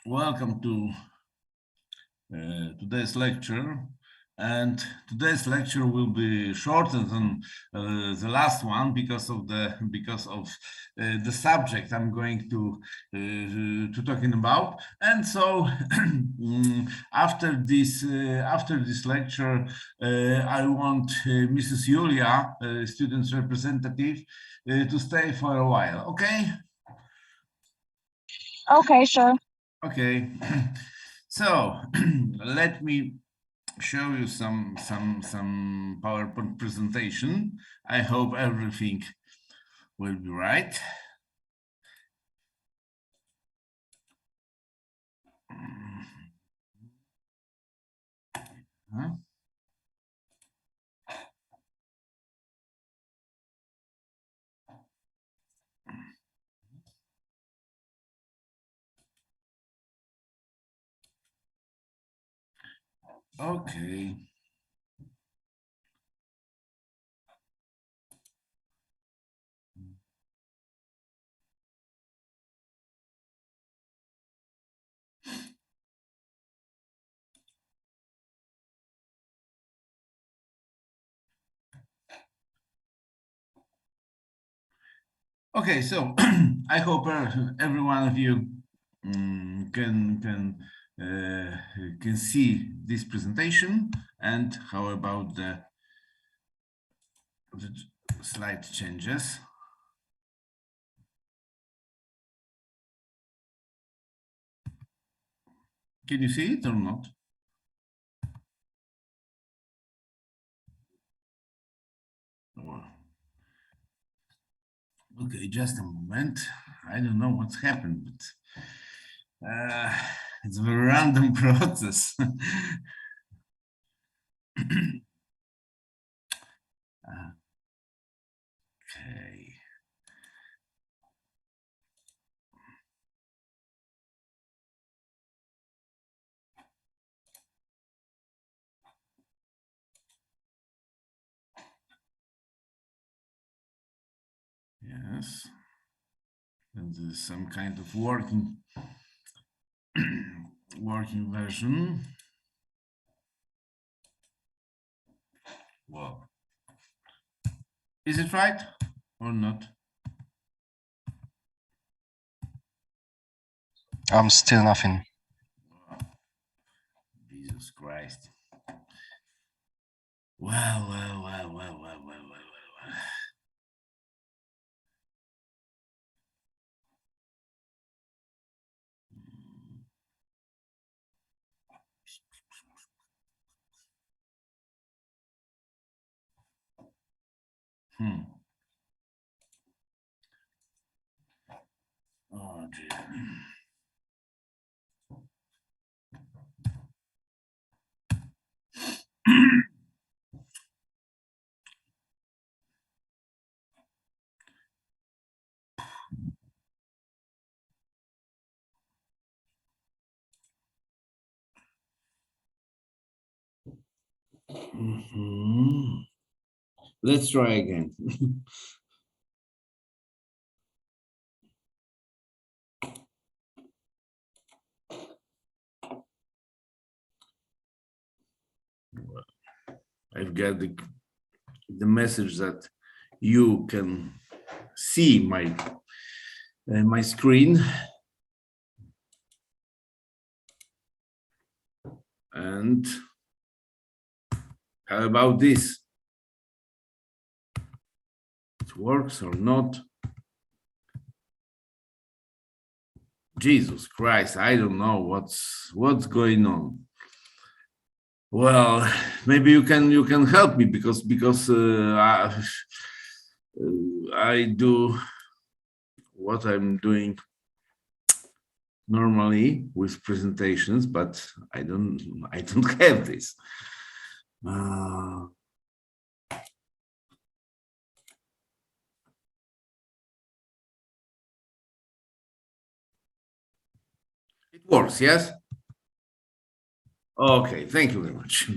Welcome to today's lecture. And today's lecture will be shorter than the last one because of the subject I'm going to talking about. And so after this lecture, I want Mrs. Julia, student's representative, to stay for a while. Okay. Okay, sure. Okay. So let me show you some PowerPoint presentation. I hope everything will be right. Huh? Okay. Okay, so I hope every one of you can see this presentation. And how about the slide changes? Can you see it or not? Okay, just a moment. I don't know what's happened, but it's a very random process. Okay. Yes. And there's some kind of working version. Well, is it right or not? Still nothing. Jesus Christ. Well. Oh dear. Let's try again. I've got the message that you can see my screen, and how about this? It works or not? Jesus Christ, I don't know what's going on. Well, maybe you can help me because I do what I'm doing normally with presentations, but I don't have this. It works, yes? Okay, thank you very much.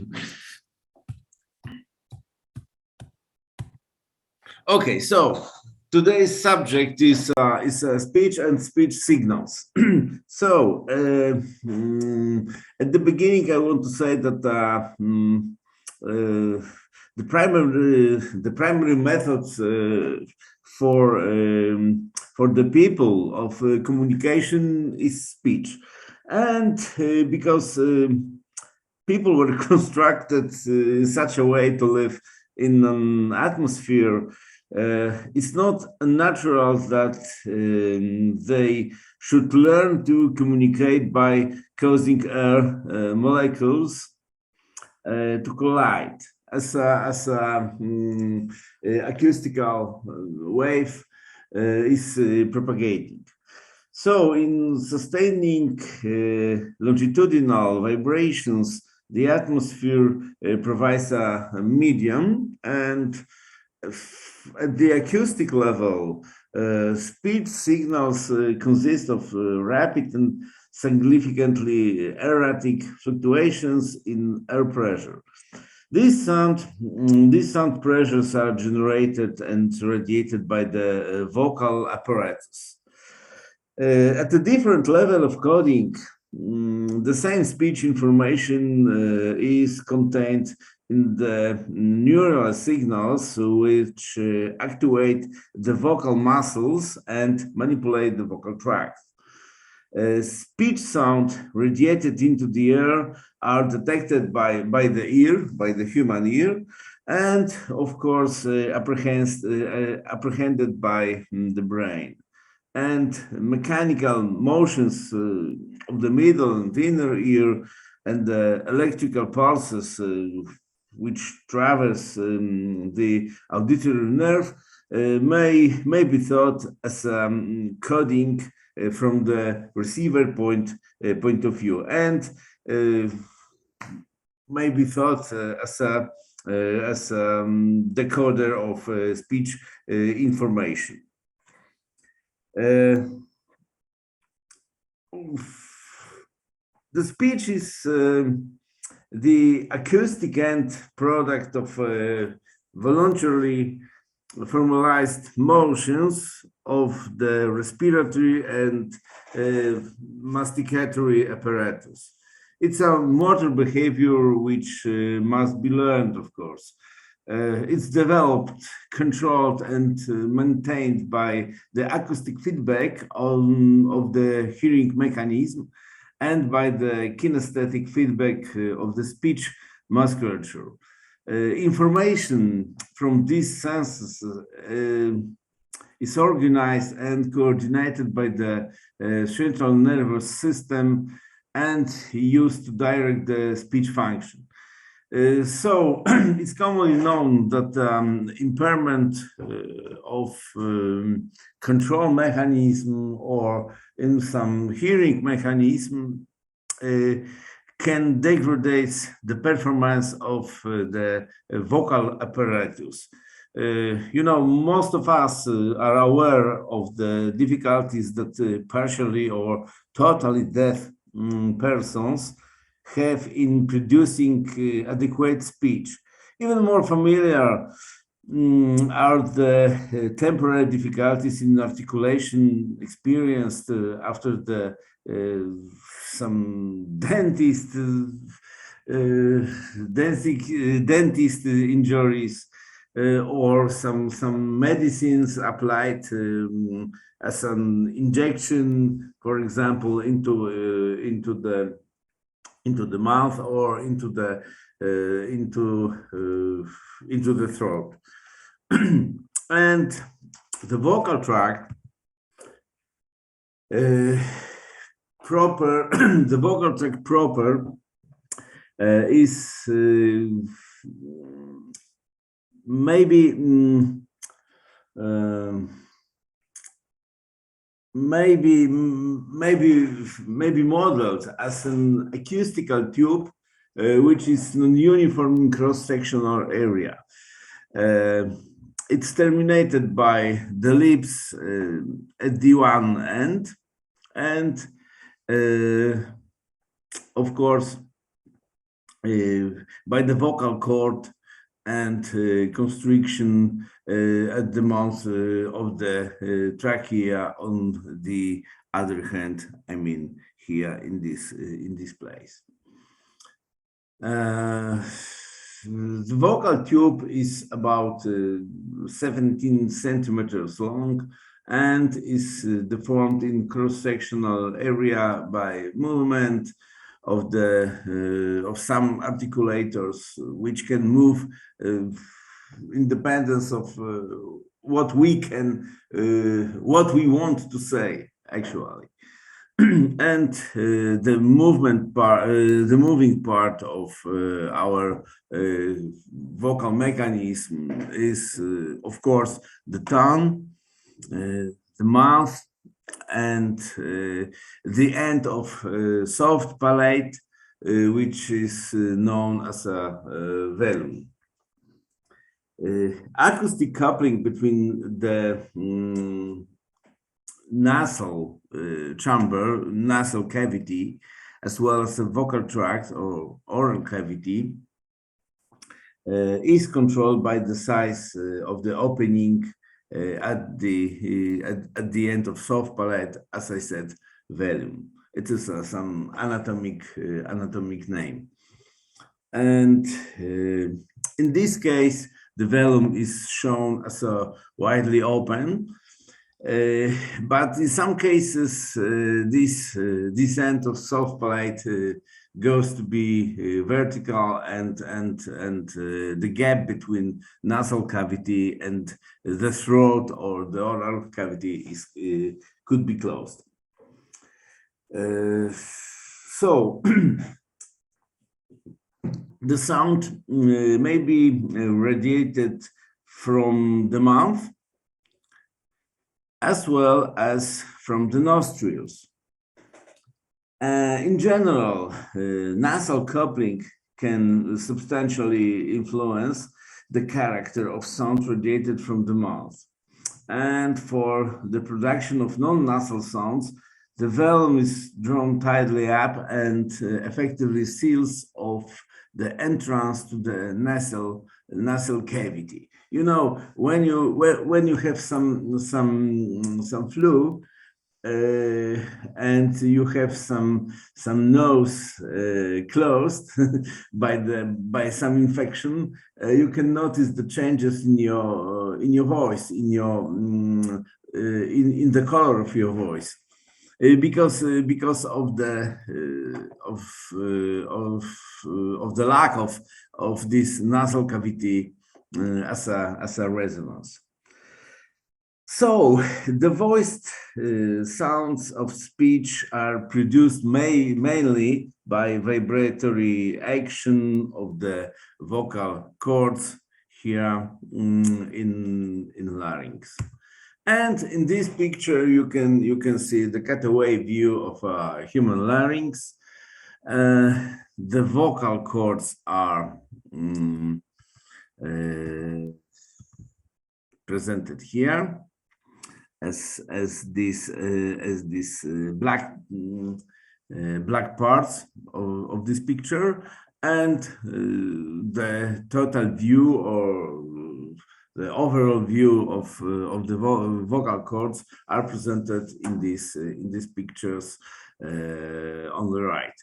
Okay, so today's subject is speech and speech signals. So, at the beginning, I want to say that the primary methods for the people of communication is speech, and because people were constructed in such a way to live in an atmosphere, it's not natural that they should learn to communicate by causing air molecules to collide as acoustical wave is propagating. So, in sustaining longitudinal vibrations, the atmosphere provides a medium, and at the acoustic level, speech signals consist of rapid and significantly erratic fluctuations in air pressure. These sound pressures are generated and radiated by the vocal apparatus. At a different level of coding, the same speech information is contained in the neural signals which actuate the vocal muscles and manipulate the vocal tracts. Speech sound radiated into the air are detected by the human ear, and of course apprehended by the brain. And mechanical motions of the middle and inner ear and the electrical pulses which traverse the auditory nerve may be thought as coding from the receiver point of view, and may be thought as a decoder of speech information. The speech is the acoustic end product of voluntarily formalized motions of the respiratory and masticatory apparatus. It's a motor behavior which must be learned, of course. It's developed, controlled, and maintained by the acoustic feedback of the hearing mechanism and by the kinesthetic feedback of the speech musculature. Information from these senses is organized and coordinated by the central nervous system and used to direct the speech function. So it's commonly known that impairment of control mechanism or in some hearing mechanism can degrade the performance of the vocal apparatus. Most of us are aware of the difficulties that partially or totally deaf persons have in producing adequate speech. Even more familiar are the temporary difficulties in articulation experienced after the some dentist injuries or some medicines applied as an injection, for example, into the mouth or into the throat. And the vocal tract proper the vocal tract proper is maybe modeled as an acoustical tube which is non-uniform in cross-sectional area. It's terminated by the lips at the one end, and of course by the vocal cord and constriction at the mouth of the trachea. On the other hand, I mean here in this place. The vocal tube is about 17 centimeters long and is deformed in cross-sectional area by movement of the of some articulators, which can move independence of what we what we want to say actually. And the moving part of our vocal mechanism is, of course, the tongue, the mouth, and the end of soft palate, which is known as a velum. Acoustic coupling between the nasal chamber, nasal cavity, as well as the vocal tract or oral cavity, is controlled by the size of the opening at the end of soft palate, as I said, velum. It is some anatomic name, and in this case, the velum is shown as a widely open. But in some cases, this end of soft palate goes to be vertical, and the gap between nasal cavity and the throat or the oral cavity is could be closed. So the sound may be radiated from the mouth as well as from the nostrils. In general, nasal coupling can substantially influence the character of sound radiated from the mouth. And for the production of non-nasal sounds, the velum is drawn tightly up and effectively seals off the entrance to the nasal cavity. You know, when you have some flu and you have some nose closed by some infection, you can notice the changes in your voice, in the color of your voice. Because of the lack of this nasal cavity as a resonance. So the voiced sounds of speech are produced mainly by vibratory action of the vocal cords here in larynx. And in this picture, you can see the cutaway view of a human larynx. The vocal cords are presented here as these black parts of this picture, and the total view or the overall view of the vocal cords are presented in these pictures on the right.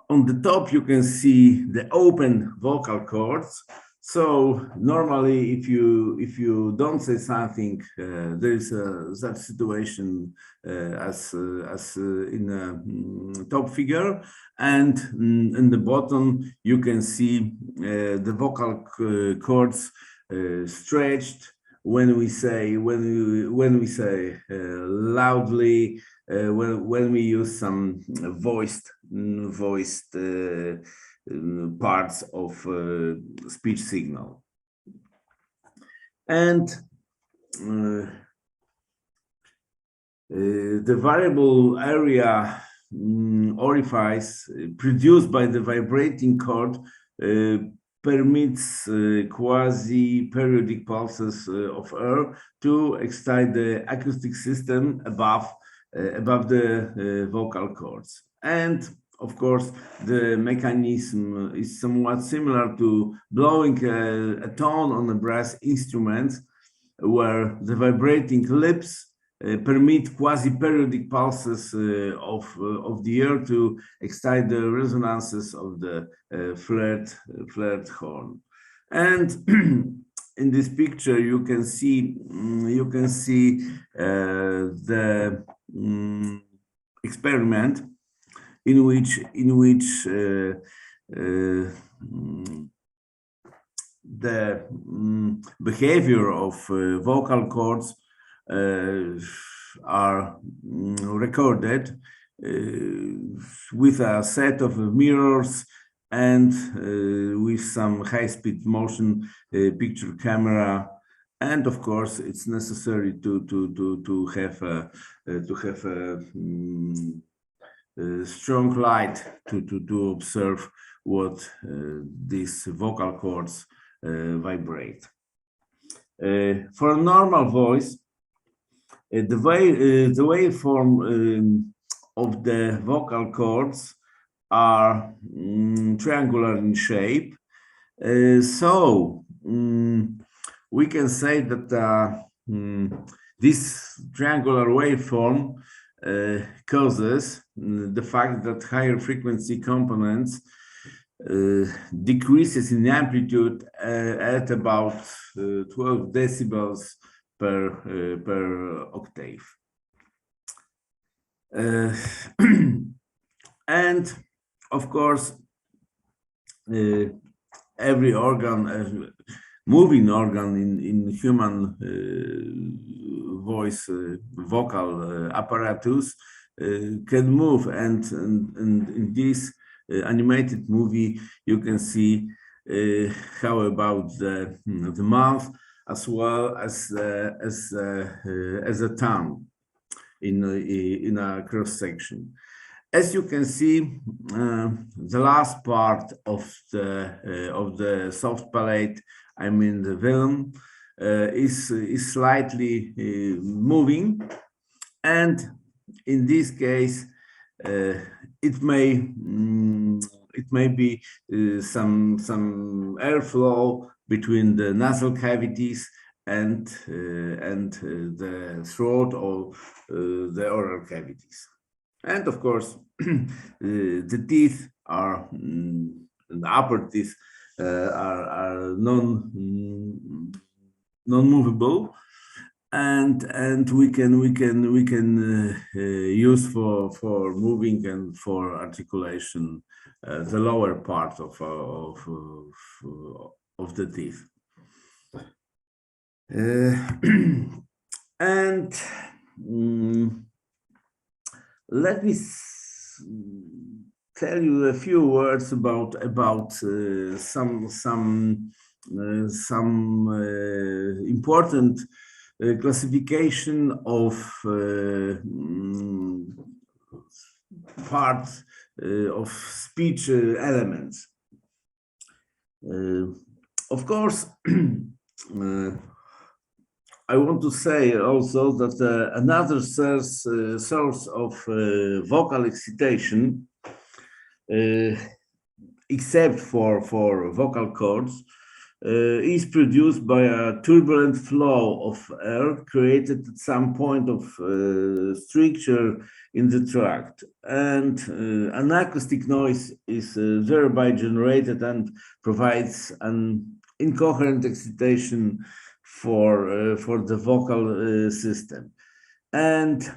On the top, you can see the open vocal cords. So normally, if you don't say something, there is such situation as in a top figure, and in the bottom you can see the vocal cords stretched when we say loudly, when we use some voiced parts of speech signal. And the variable area orifice produced by the vibrating cord permits quasi-periodic pulses of air to excite the acoustic system above the vocal cords. And of course, the mechanism is somewhat similar to blowing a tone on a brass instrument, where the vibrating lips permit quasi-periodic pulses of the air to excite the resonances of the flared horn. And in this picture, you can see the experiment in which the behavior of vocal cords are recorded with a set of mirrors and with some high-speed motion picture camera. And of course, it's necessary to have a strong light to observe what these vocal cords vibrate. For a normal voice, the waveform of the vocal cords are triangular in shape. So we can say that this triangular waveform causes the fact that higher frequency components decreases in amplitude at about 12 decibels per octave. And of course, every organ, moving organ in human voice vocal apparatus can move, and in this animated movie you can see how about the mouth as well as a tongue in a cross section. As you can see, the last part of the soft palate, I mean the velum, is slightly moving, and in this case, it may be some airflow between the nasal cavities and the throat or the oral cavities. And of course, the teeth are, the upper teeth are non-movable, and we can use for moving and for articulation the lower part of the teeth. And let me tell you a few words about some important classification of parts of speech elements. Of course, I want to say also that another source of vocal excitation, except for vocal cords, is produced by a turbulent flow of air created at some point of stricture in the tract, and an acoustic noise is thereby generated and provides an incoherent excitation for the vocal system. And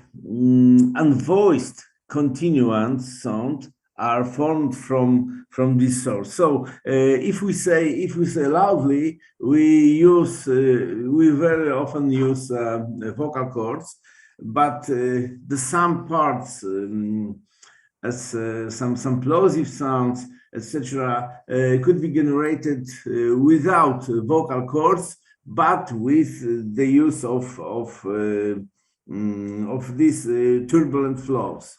unvoiced continuant sound are formed from this source. So if we say loudly, we very often use vocal cords, but the some parts as some plosive sounds, etc., could be generated without vocal cords, but with the use of these turbulent flows.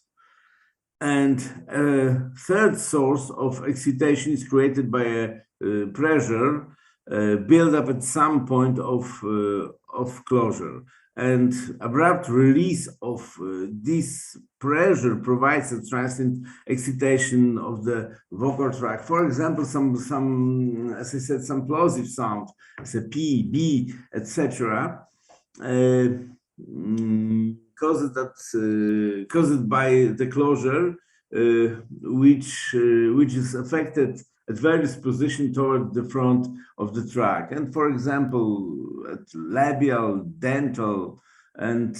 And a third source of excitation is created by a pressure build up at some point of closure. and abrupt release of this pressure provides a transient excitation of the vocal tract. For example, some as I said, some plosive sound, as a P, B, etc. Caused by the closure, which is affected at various positions toward the front of the track. And for example, at labial, dental, and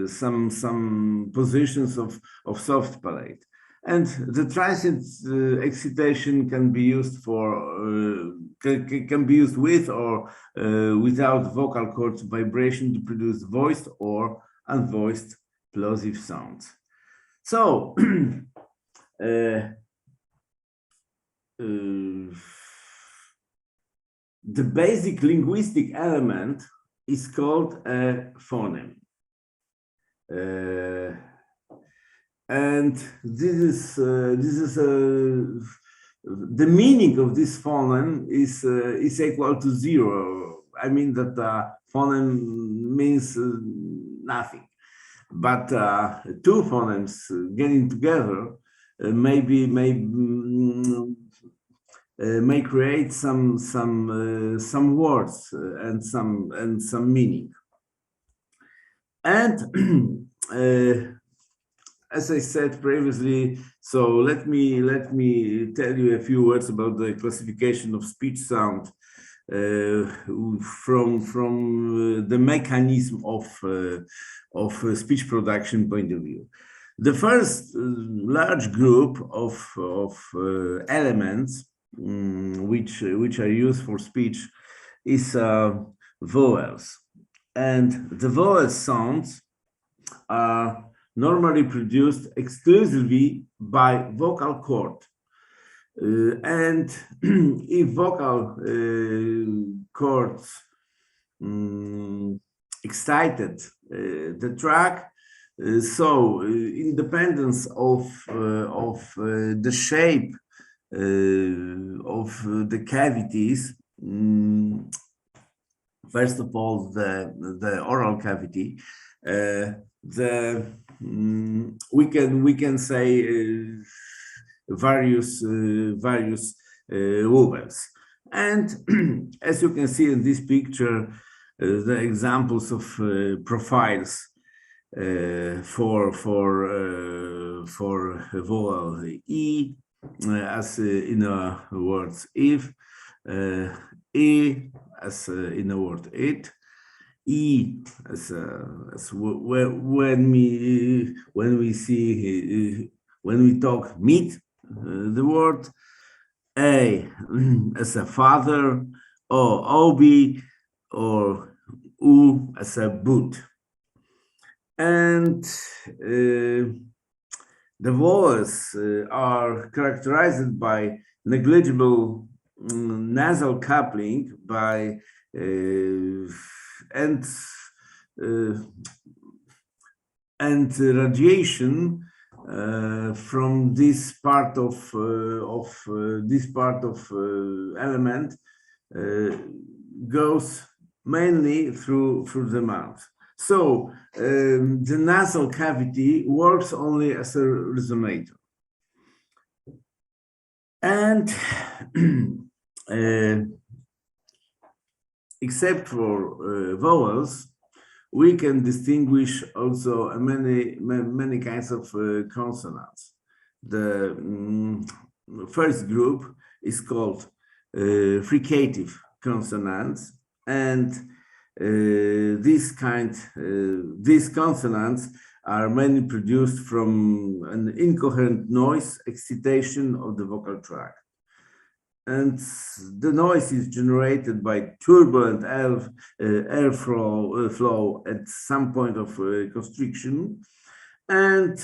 some positions of soft palate. And the transient excitation can be used can be used with or without vocal cords vibration to produce voiced or unvoiced plosive sounds. So the basic linguistic element is called a phoneme. And this is the meaning of this phoneme is equal to 0. I mean that phoneme means nothing, but two phonemes getting together may create some words and some meaning. And as I said previously, so let me tell you a few words about the classification of speech sound from the mechanism of speech production point of view. The first large group of elements which are used for speech is vowels, and the vowel sounds are normally produced exclusively by vocal cord. And if vocal cords excited the track, so independence of the shape of the cavities, first of all the oral cavity, we can say various vowels. And as you can see in this picture, the examples of profiles for vowel E, as in the words if, E as in the word it, E as when we talk meet the word, A as a father, or obi, or U as a boot. And the vowels are characterized by negligible nasal coupling by and radiation from this part of element goes mainly through the mouth. So the nasal cavity works only as a resonator. And except for vowels, we can distinguish also many kinds of consonants. The first group is called fricative consonants, and these consonants are mainly produced from an incoherent noise excitation of the vocal tract. And the noise is generated by turbulent airflow flow at some point of constriction, and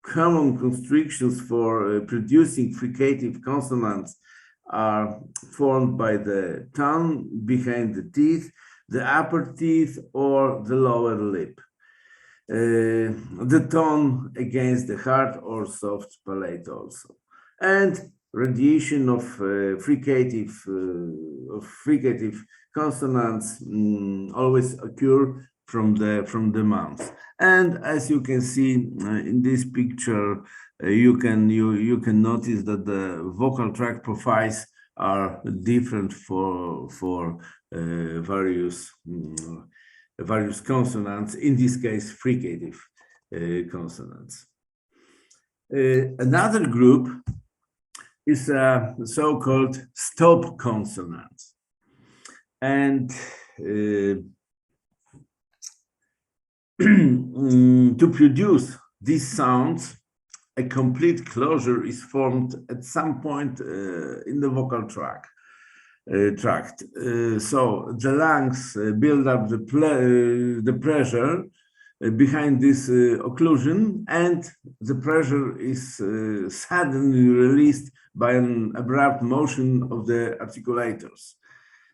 common constrictions for producing fricative consonants are formed by the tongue behind the teeth, the upper teeth, or the lower lip. The tone against the hard or soft palate also. And radiation of fricative consonants always occur from the mouth. And as you can see in this picture, you can notice that the vocal tract profiles are different for various consonants. In this case, fricative consonants. Another group is so-called stop consonants, and to produce these sounds, a complete closure is formed at some point in the vocal tract. So the lungs build up the pressure behind this occlusion, and the pressure is suddenly released by an abrupt motion of the articulators.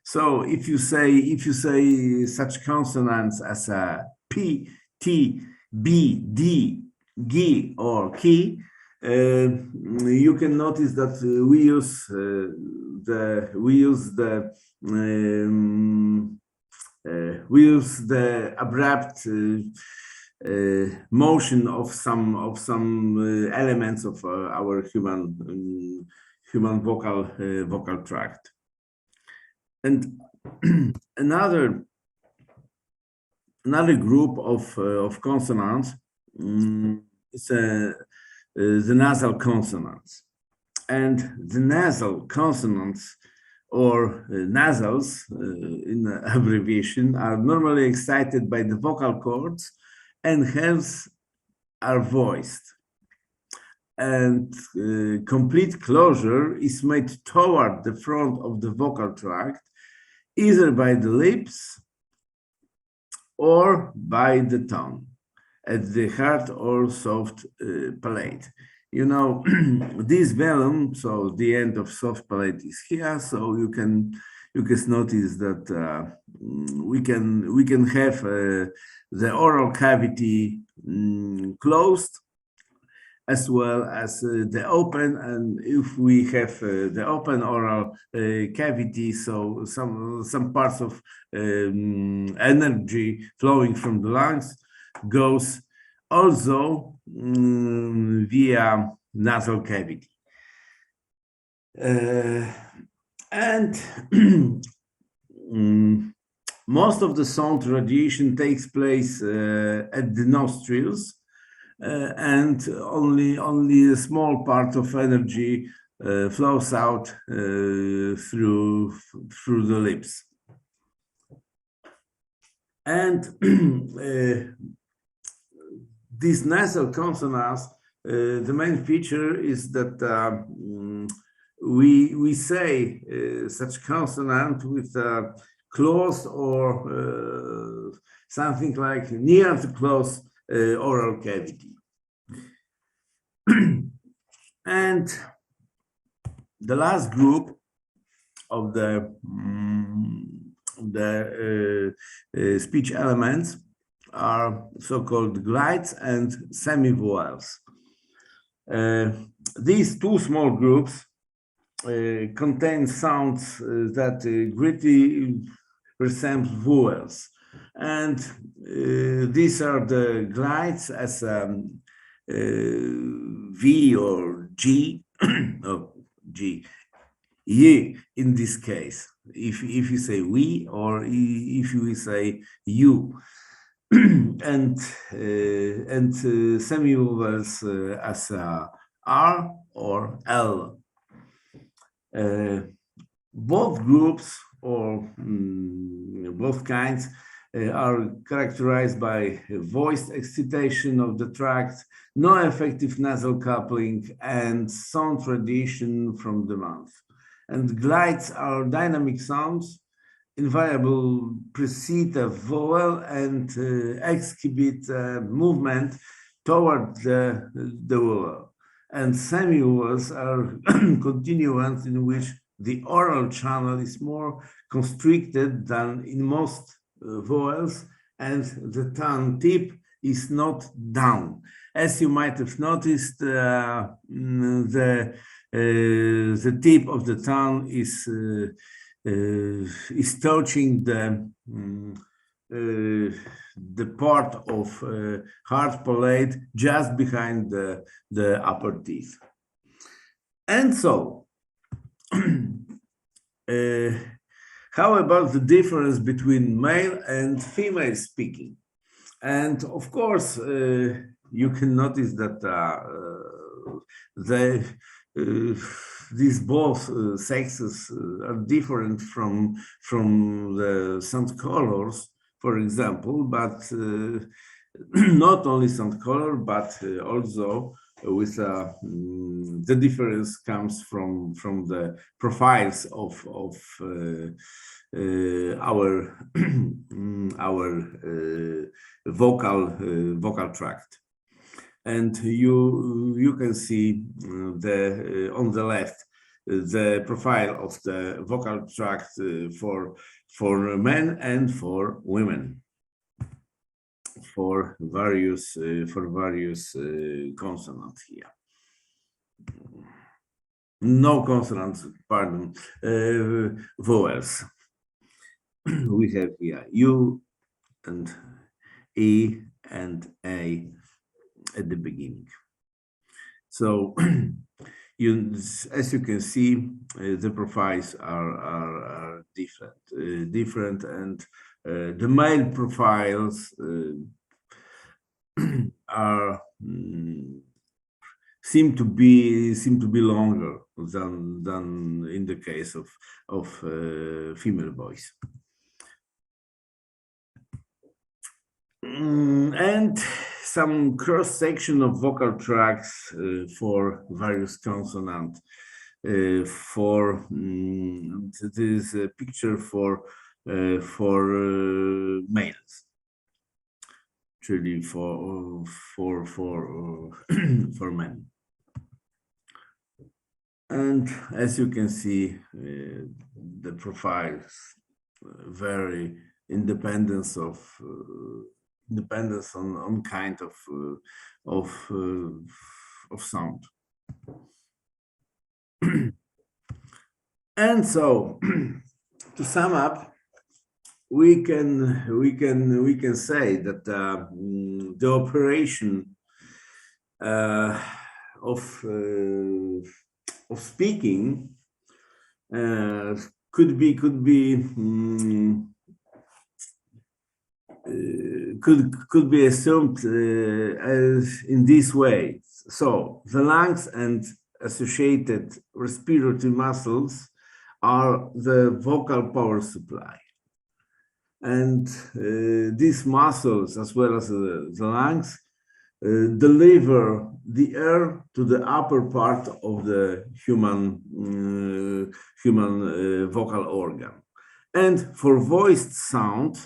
So if you say such consonants as a P, T, B, D, G, or Ki, you can notice that we use the abrupt motion of some elements of our human vocal tract. And another group of consonants is the nasal consonants. And the nasal consonants, or nasals in abbreviation, are normally excited by the vocal cords and hence are voiced. And complete closure is made toward the front of the vocal tract, either by the lips or by the tongue at the hard or soft palate. You know, this velum, so the end of soft palate is here, so you can notice that we can have the oral cavity closed, as well as the open. And if we have the open oral cavity, so some parts of energy flowing from the lungs goes also via nasal cavity. And most of the sound radiation takes place at the nostrils, and only a small part of energy flows out through the lips. And these nasal consonants, the main feature is that we say such consonant with close or something like near to close oral cavity. And the last group of the speech elements are so-called glides and semivowels. These two small groups contain sounds that greatly resemble vowels, and these are the glides as V or G, oh, G, Y in this case, if you say we, or if you say you. and semivowels as R or L. Both groups, or both kinds, are characterized by voiced excitation of the tract, no effective nasal coupling, and sound radiation from the mouth. And glides are dynamic sounds, invariably precede a vowel and exhibit movement toward the vowel. And semivowels are continuants in which the oral channel is more constricted than in most vowels, and the tongue tip is not down. As you might have noticed, the tip of the tongue is touching the the part of hard palate just behind the upper teeth. And so, how about the difference between male and female speaking? And of course, you can notice that these both sexes are different from the sound colors, for example, but not only sound color, but also with the difference comes from the profiles of our vocal tract. And you can see on the left the profile of the vocal tract for men and for women, for various consonants here. No consonants, pardon, vowels. We have here U and E and A at the beginning. So as you can see, the profiles are different, and the male profiles are seem to be longer than in the case of female voice. And some cross-section of vocal tracts for various consonants. This is a picture for males, actually for men. And as you can see, the profiles vary independence on kind of sound. And so, to sum up, we can say that the operation of speaking could be assumed as in this way. So the lungs and associated respiratory muscles are the vocal power supply, and these muscles, as well as the lungs, deliver the air to the upper part of the human vocal organ. And for voiced sound,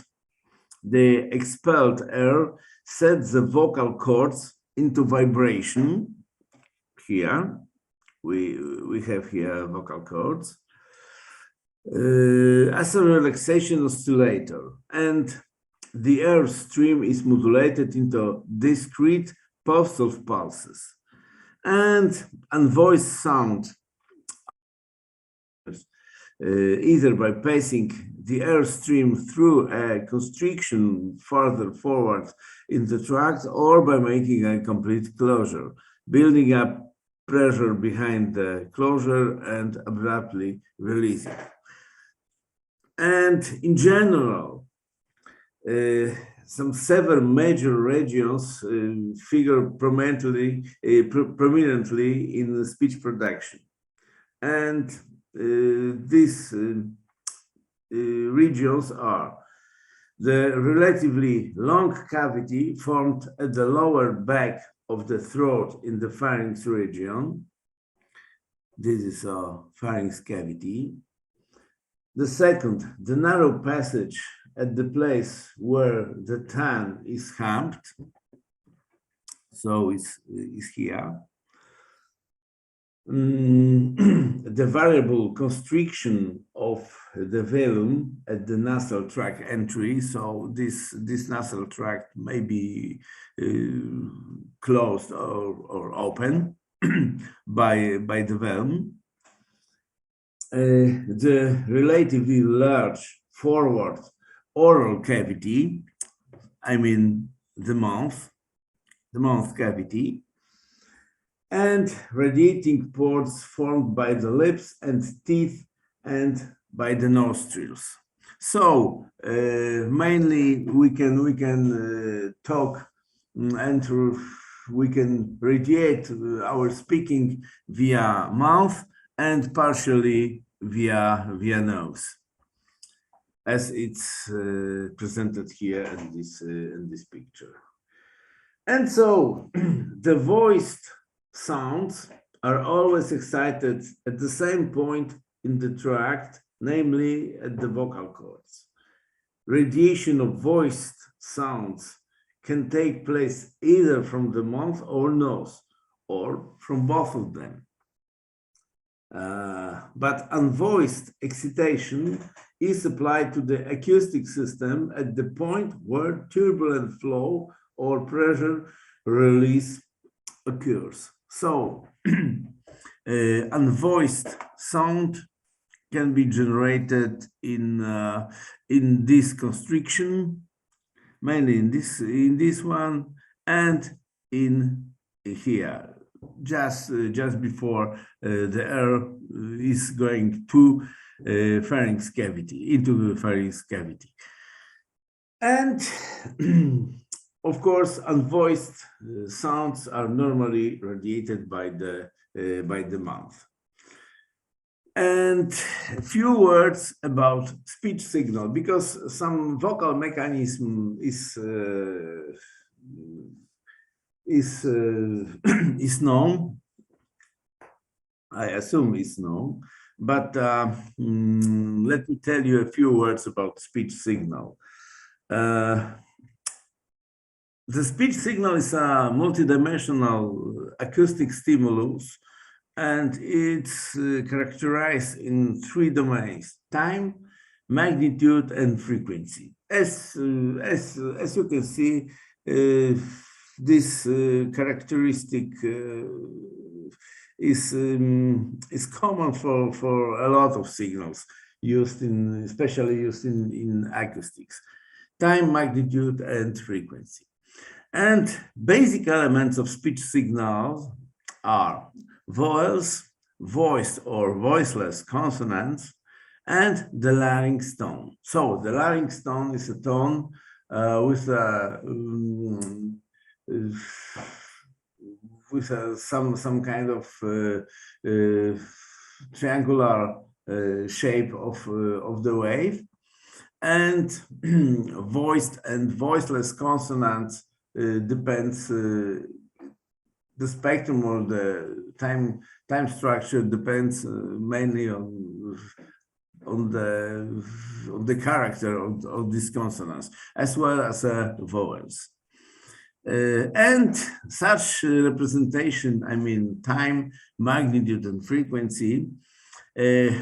the expelled air sets the vocal cords into vibration. Here we have here vocal cords as a relaxation oscillator, and the air stream is modulated into discrete puffs of pulses. And unvoiced sound, either by passing the air stream through a constriction further forward in the tract, or by making a complete closure, building up pressure behind the closure and abruptly releasing. And in general, some 7 major regions figure prominently in speech production. And these regions are the relatively long cavity formed at the lower back of the throat in the pharynx region. This is a pharynx cavity. The second, the narrow passage at the place where the tongue is humped. So it's here. The variable constriction of the velum at the nasal tract entry. So this nasal tract may be closed or open by the velum. The relatively large forward oral cavity, I mean the mouth cavity, and radiating pores formed by the lips and teeth and by the nostrils. So mainly we can talk and we can radiate our speaking via mouth and partially via nose, as it's presented here in this picture. And so the voiced sounds are always excited at the same point in the tract, namely at the vocal cords. Radiation of voiced sounds can take place either from the mouth or nose, or from both of them. But unvoiced excitation is applied to the acoustic system at the point where turbulent flow or pressure release occurs. So unvoiced sound can be generated in this constriction, mainly in this one, and in here, just before the air is going to pharynx cavity, into the pharynx cavity. And of course, unvoiced sounds are normally radiated by the mouth. And a few words about speech signal, because some vocal mechanism is known. I assume is known, but let me tell you a few words about speech signal. The speech signal is a multidimensional acoustic stimulus, and it's characterized in three domains: time, magnitude, and frequency. As you can see, this characteristic is common for a lot of signals especially used in acoustics: time, magnitude, and frequency. And basic elements of speech signals are vowels, voiced or voiceless consonants, and the larynx tone. So the larynx tone is a tone with some kind of triangular shape of the wave, and voiced and voiceless consonants depends. The spectrum or the time structure depends mainly on the character of these consonants, as well as vowels. And such representation, I mean time, magnitude, and frequency,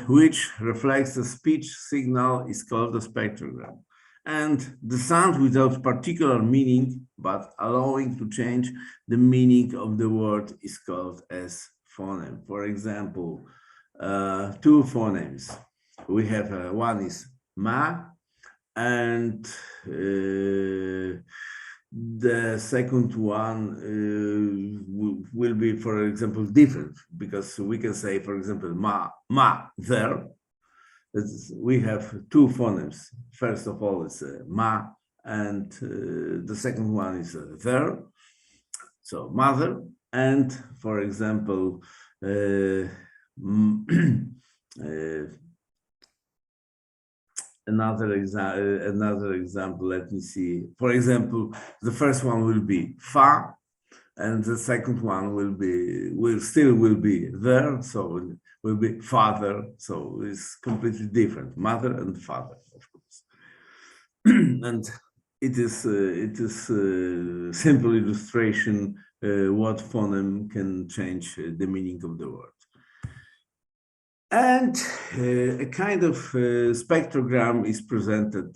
which reflects the speech signal, is called a spectrogram. And the sound without particular meaning, but allowing to change the meaning of the word, is called as phoneme. For example, two phonemes. We have one is ma, and the second one will be, for example, different, because we can say, for example, ma there. We have two phonemes. First of all, it's ma, and the second one is there. So mother, and for example, another example. Let me see. For example, the first one will be fa, and the second one will be there. So will be father. So it's completely different. Mother and father, of course. And it is simple illustration what phoneme can change the meaning of the word. And a kind of spectrogram is presented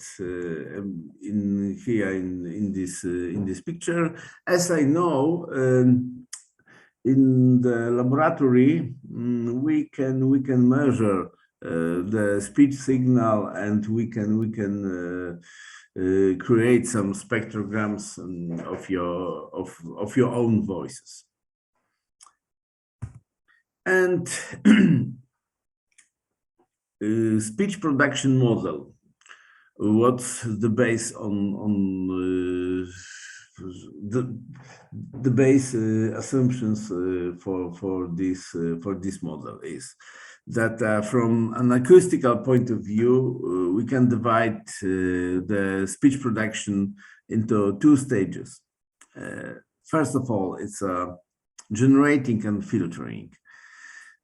in this picture. As I know, in the laboratory, we can measure the speech signal, and we can create some spectrograms of your own voices. And speech production model. What's the base on the base assumptions for this model is that from an acoustical point of view, we can divide the speech production into two stages. First of all, it's generating and filtering.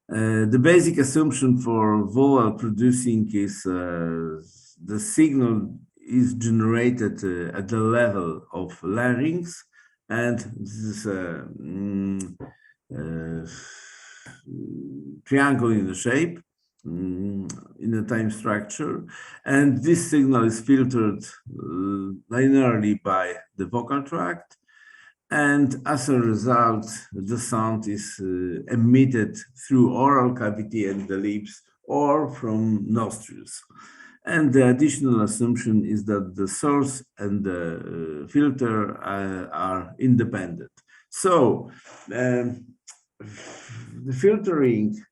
The basic assumption for vowel producing is the signal is generated at the level of larynx, and this is a triangle in the shape in a time structure, and this signal is filtered linearly by the vocal tract, and as a result the sound is emitted through oral cavity and the lips or from nostrils. And the additional assumption is that the source and the filter are independent. So the filtering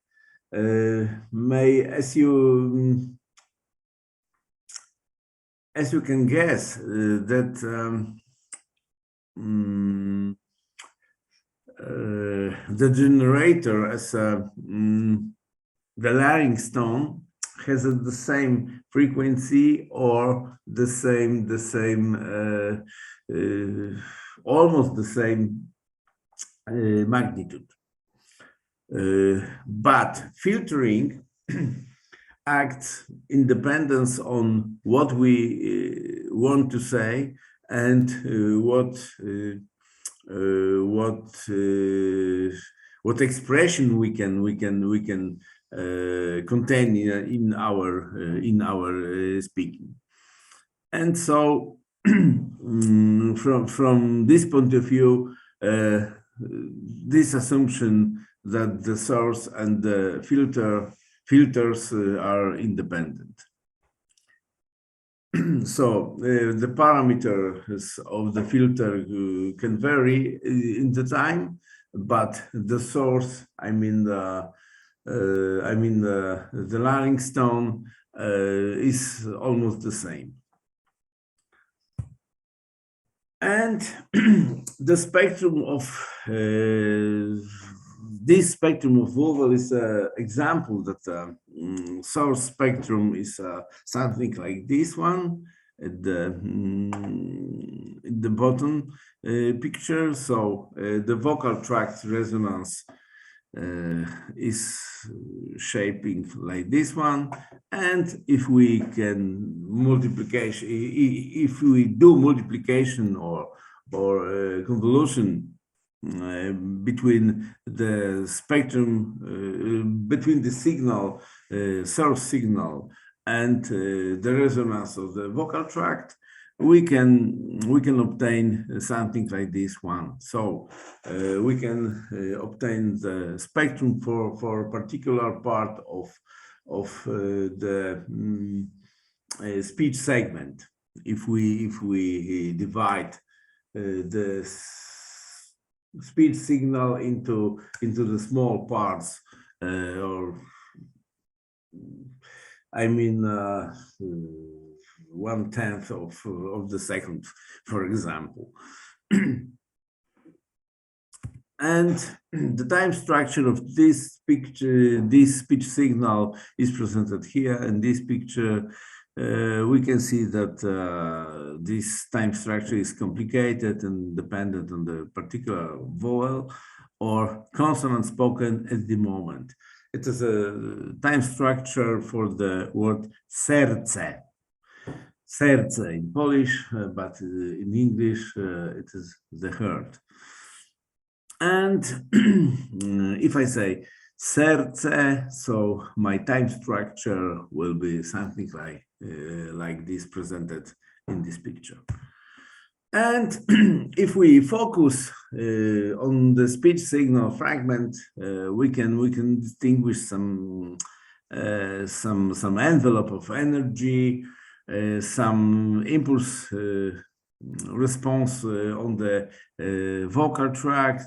may, as you can guess, that the generator as the larynx tone has the same frequency or the same almost the same magnitude. But filtering acts in dependence on what we want to say and what expression we can contain in our speaking. And so from this point of view, this assumption that the source and the filters are independent. So the parameters of the filter can vary in the time, but the source, I mean the larynx tone, is almost the same. And the spectrum of this spectrum of vowel is an example that source spectrum is something like this one at the bottom picture. So the vocal tract resonance is shaping like this one, and if we can if we do multiplication or convolution between the spectrum, between the signal, source signal, and the resonance of the vocal tract, we can obtain something like this one. So we can obtain the spectrum for a particular part of the speech segment. If we divide the speech signal into the small parts, or I mean 1/10 of the second, for example. And the time structure of this picture, this speech signal, is presented here. In this picture, we can see that this time structure is complicated and dependent on the particular vowel or consonant spoken at the moment. It is a time structure for the word serce. Serce in Polish, but in English it is the heart. And if I say serce, so my time structure will be something like this presented in this picture. And if we focus on the speech signal fragment, we can distinguish some envelope of energy some impulse response on the vocal tract.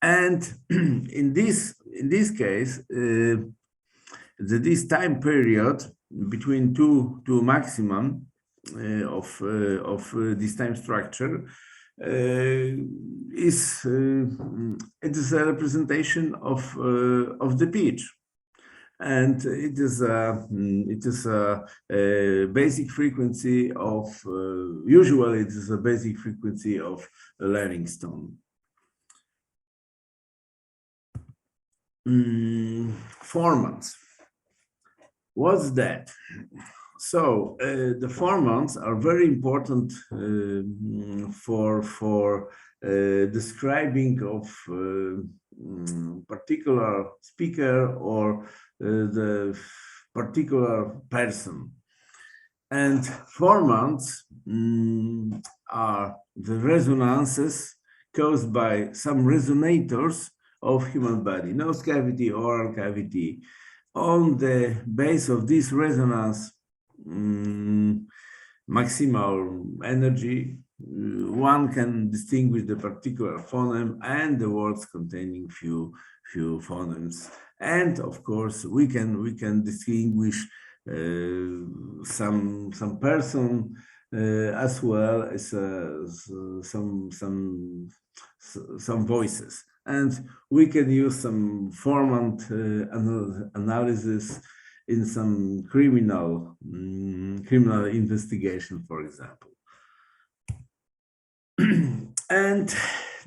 And in this case, this time period between two maximum of this time structure is it is a representation of the pitch, and it is a basic frequency of usually it is a basic frequency of a larynx tone. Formants. What's that? So the formants are very important for describing of particular speaker or the particular person. And formants are the resonances caused by some resonators of human body, nose cavity, oral cavity. On the base of this resonance maximal energy, one can distinguish the particular phoneme and the words containing few phonemes. And of course, we can distinguish some person as well as some voices. And we can use some formant analysis in some criminal investigation, for example. And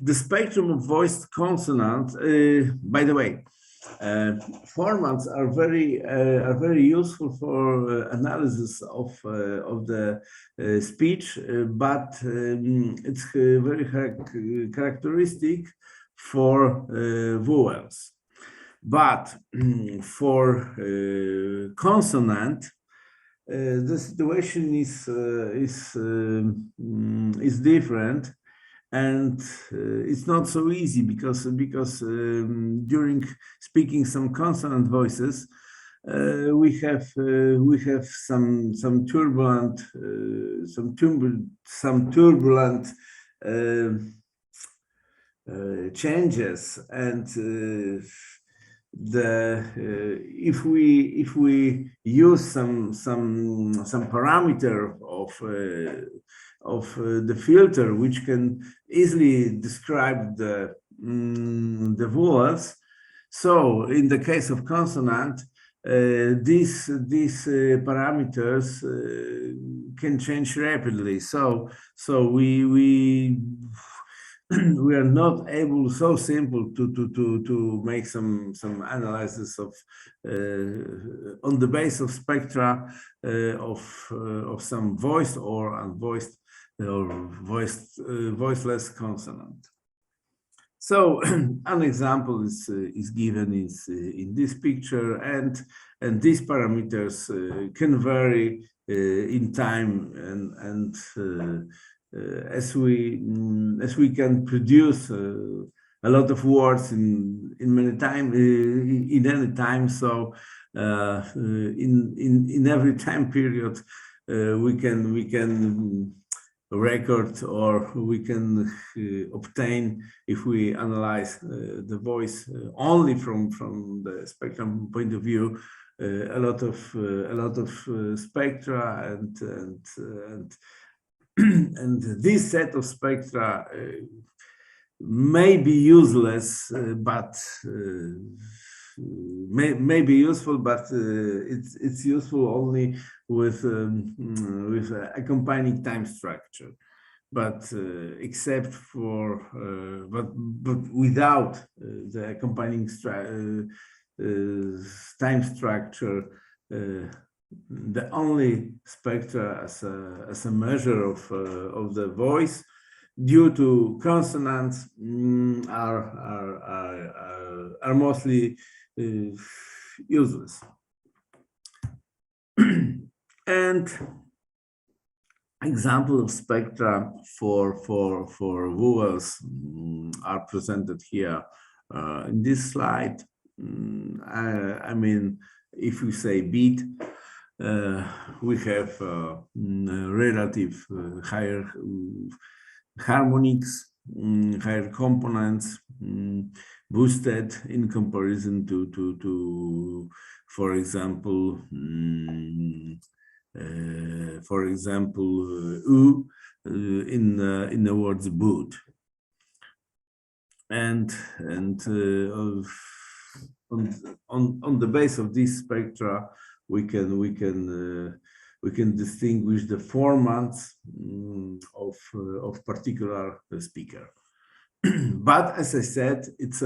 the spectrum of voiced consonant, by the way, formants are very useful for analysis of the speech, but it's very characteristic for vowels. But for consonant, the situation is different, and it's not so easy because during speaking some consonant voices, we have some turbulent changes, and if we use some parameter of the filter which can easily describe the vowels, so in the case of consonant, these parameters can change rapidly. So we are not able so simple to make some analysis of on the base of spectra of some voiced or unvoiced or voiceless consonant. So an example is given in this picture, and these parameters can vary in time, and as we can produce a lot of words in any time, so in every time period we can record, or we can obtain, if we analyze the voice only from the spectrum point of view, a lot of spectra, and this set of spectra may be useless, but may be useful, but it's useful only with accompanying time structure. But except for but without the accompanying time structure, the only spectra as a measure of the voice due to consonants are mostly useless. And example of spectra for vowels are presented here in this slide. I mean, if we say beat, we have relative higher harmonics, higher components, boosted in comparison to for example, u in the words boot, and on the base of this spectra we can distinguish the formats of particular speaker. But as I said, it's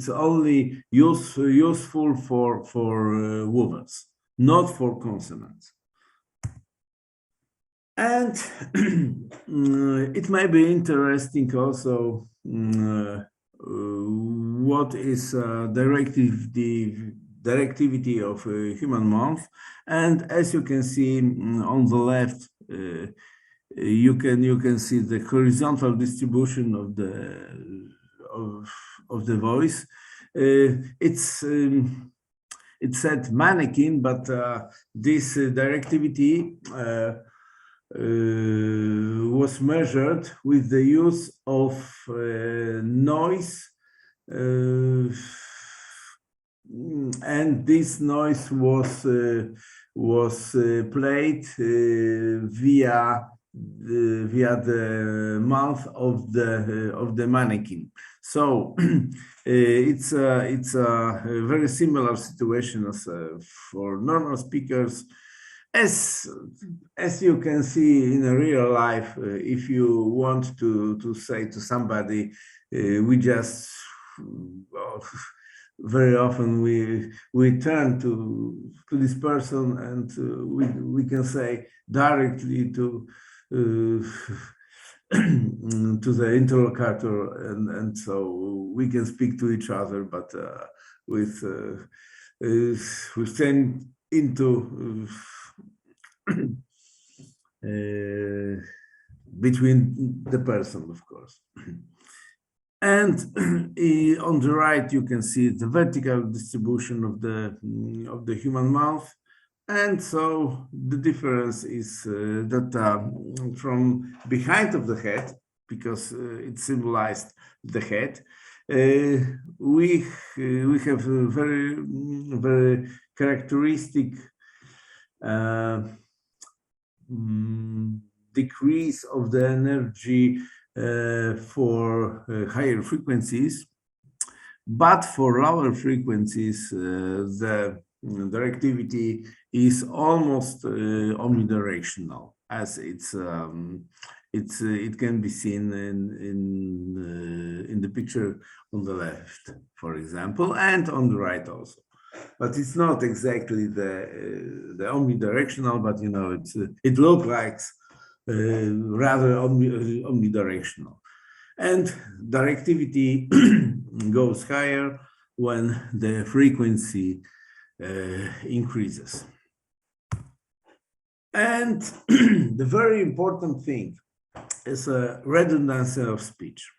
only useful for vowels, not for consonants. And it may be interesting also what is directivity of human mouth. And as you can see on the left, you can see the horizontal distribution of the voice. It said mannequin, but this directivity was measured with the use of noise, and this noise was played via the mouth of the mannequin. So it's a very similar situation as for normal speakers. As you can see in a real life, if you want to say to somebody, we just very often we turn to this person and we can say directly to the interlocutor, and so we can speak to each other, but with turn into between the person, of course. And on the right, you can see the vertical distribution of the human mouth. And so the difference is that from behind of the head, because it symbolized the head, we have a very characteristic decrease of the energy for higher frequencies, but for lower frequencies the directivity is almost omnidirectional, as it can be seen in the picture on the left, for example, and on the right also. But it's not exactly the omnidirectional, but you know, it looks like rather omnidirectional. And directivity goes higher when the frequency increases. And the very important thing is a redundancy of speech.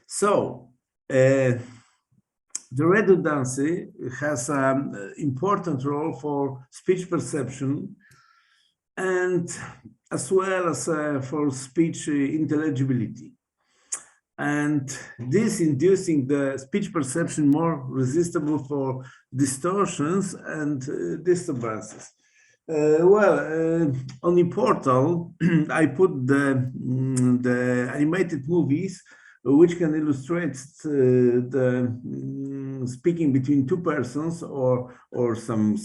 So the redundancy has an important role for speech perception, and as well as for speech intelligibility. And this inducing the speech perception more resistible for distortions and disturbances. On the portal, I put the animated movies which can illustrate the speaking between two persons or some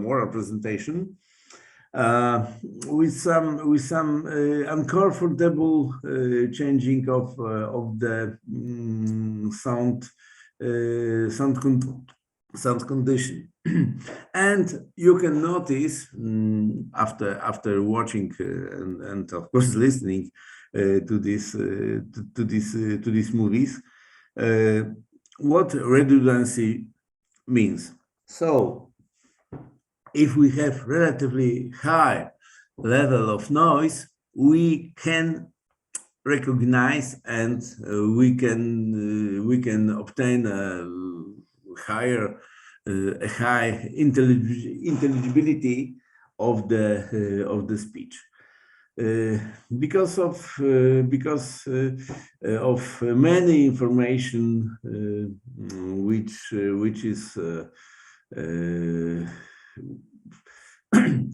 oral presentation with some uncomfortable changing of the sound condition. And you can notice after watching and of course listening to these movies what redundancy means. So if we have relatively high level of noise, we can recognize and we can obtain a high intelligibility of the speech. Because of many information which is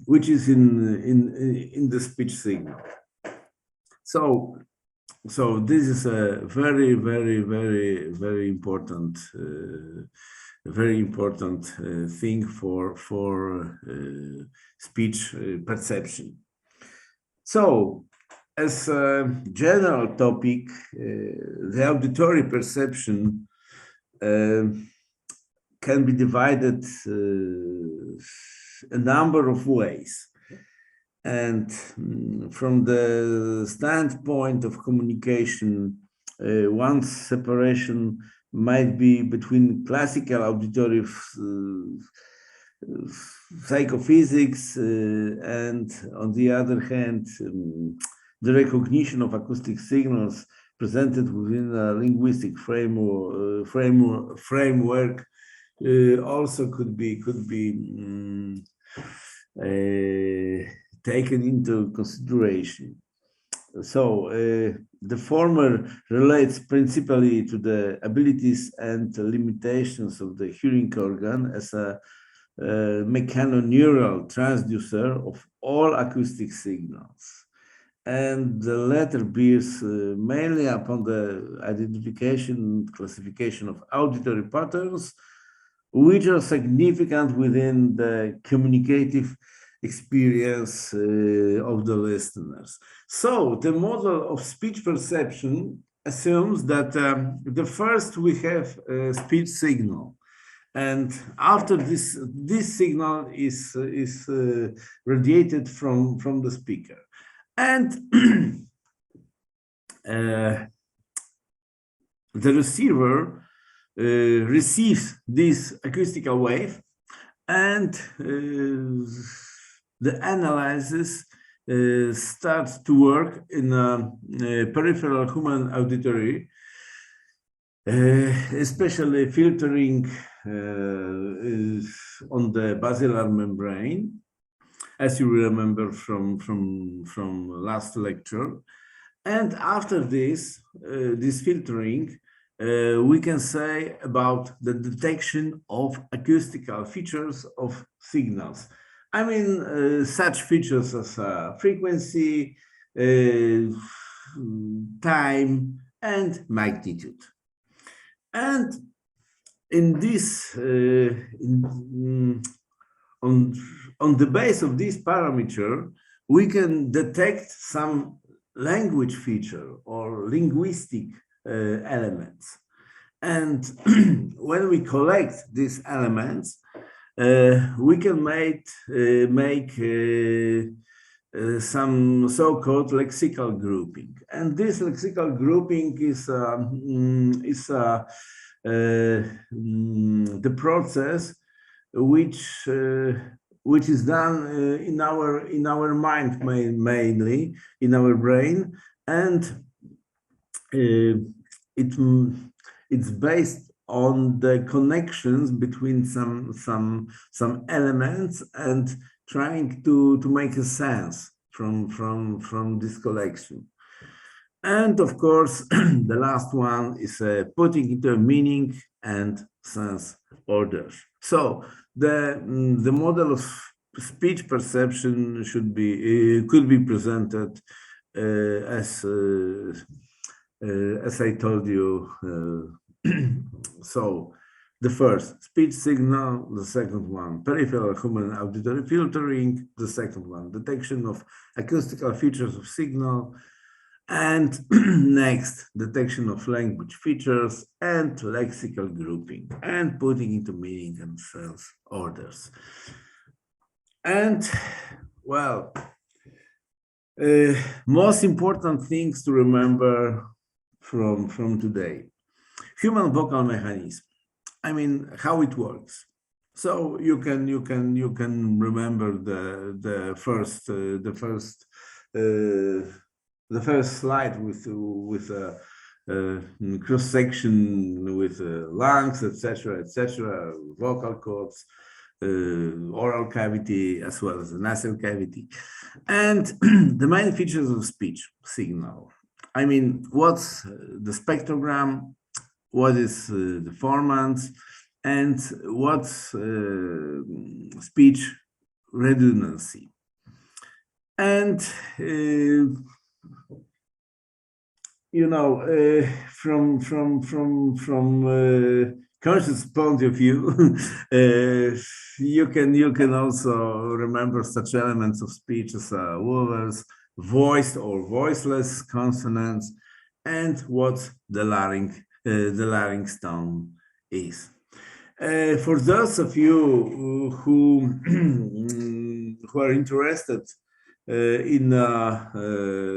which is in the speech signal. So this is a very important thing for speech perception. So, as a general topic, the auditory perception can be divided a number of ways. And from the standpoint of communication, one separation might be between classical auditory psychophysics and, on the other hand, the recognition of acoustic signals presented within a linguistic framework also could be taken into consideration. So the former relates principally to the abilities and limitations of the hearing organ as a mechanoneural transducer of all acoustic signals. And the latter bears mainly upon the identification and classification of auditory patterns, which are significant within the communicative experience of the listeners. So the model of speech perception assumes that the first we have a speech signal, and after this signal is radiated from the speaker, and the receiver receives this acoustical wave, and the analysis starts to work in a peripheral human auditory, especially filtering on the basilar membrane, as you remember from last lecture. And after this filtering, we can say about the detection of acoustical features of signals. I mean, such features as frequency, time, and magnitude. And in this, on the base of this parameter, we can detect some language feature or linguistic elements. And when we collect these elements, we can make some so-called lexical grouping. And this lexical grouping is the process which is done in our mind, mainly in our brain, and it's based on the connections between some elements and trying to make a sense from this collection. And of course, the last one is putting into a meaning and sense orders. So the model of speech perception could be presented as I told you. So the first, speech signal; the second one, peripheral human auditory filtering; the second one, detection of acoustical features of signal; and next, detection of language features and lexical grouping, and putting into meaning and sense orders. And well, most important things to remember from today: human vocal mechanism. I mean, how it works. So you can remember the first slide with a cross section with lungs, etc., vocal cords. oral cavity as well as the nasal cavity, and the main features of speech signal. I mean, what's the spectrogram, what is the formants, and what's speech redundancy. And you know, from conscious point of view, you can also remember such elements of speech as vowels, voiced or voiceless consonants, and what the larynx tone is. For those of you who who are interested in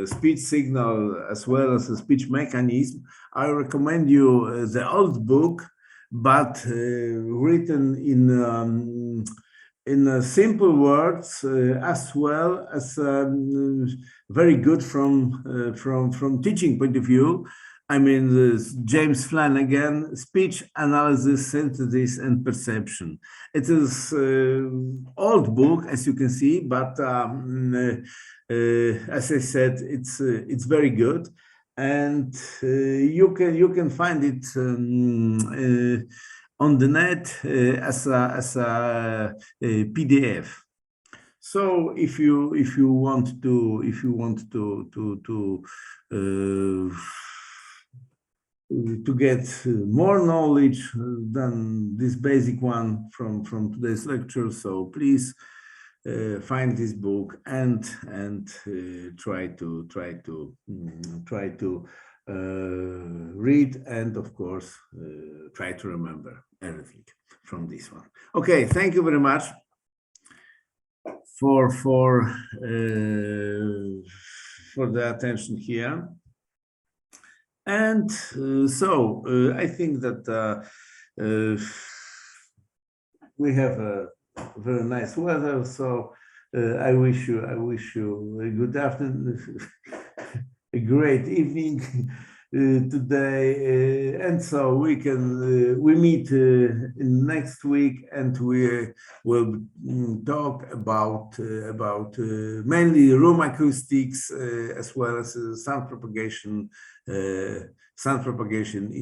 speech signal as well as a speech mechanism, I recommend you the old book, but written in simple words as well as very good from teaching point of view. I mean, James Flanagan, Speech Analysis, Synthesis, and Perception. It is old book, as you can see, but as I said, it's very good, and you can find it on the net as a PDF. So if you want to get more knowledge than this basic one from today's lecture, so please find this book and try to read, and of course try to remember everything from this one. Okay, thank you very much for the attention here. And so I think that we have a very nice weather. So I wish you a good afternoon, a great evening today, and so we meet in next week, and we will talk about mainly room acoustics as well as sound propagation in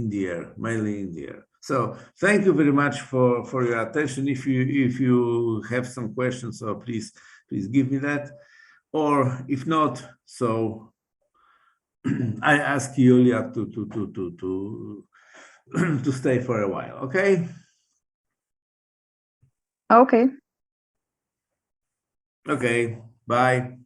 the air, mainly in the air. So thank you very much for your attention. If you have some questions, so please give me that, or if not, so I ask Yulia to stay for a while. Okay. Okay. Okay. Bye.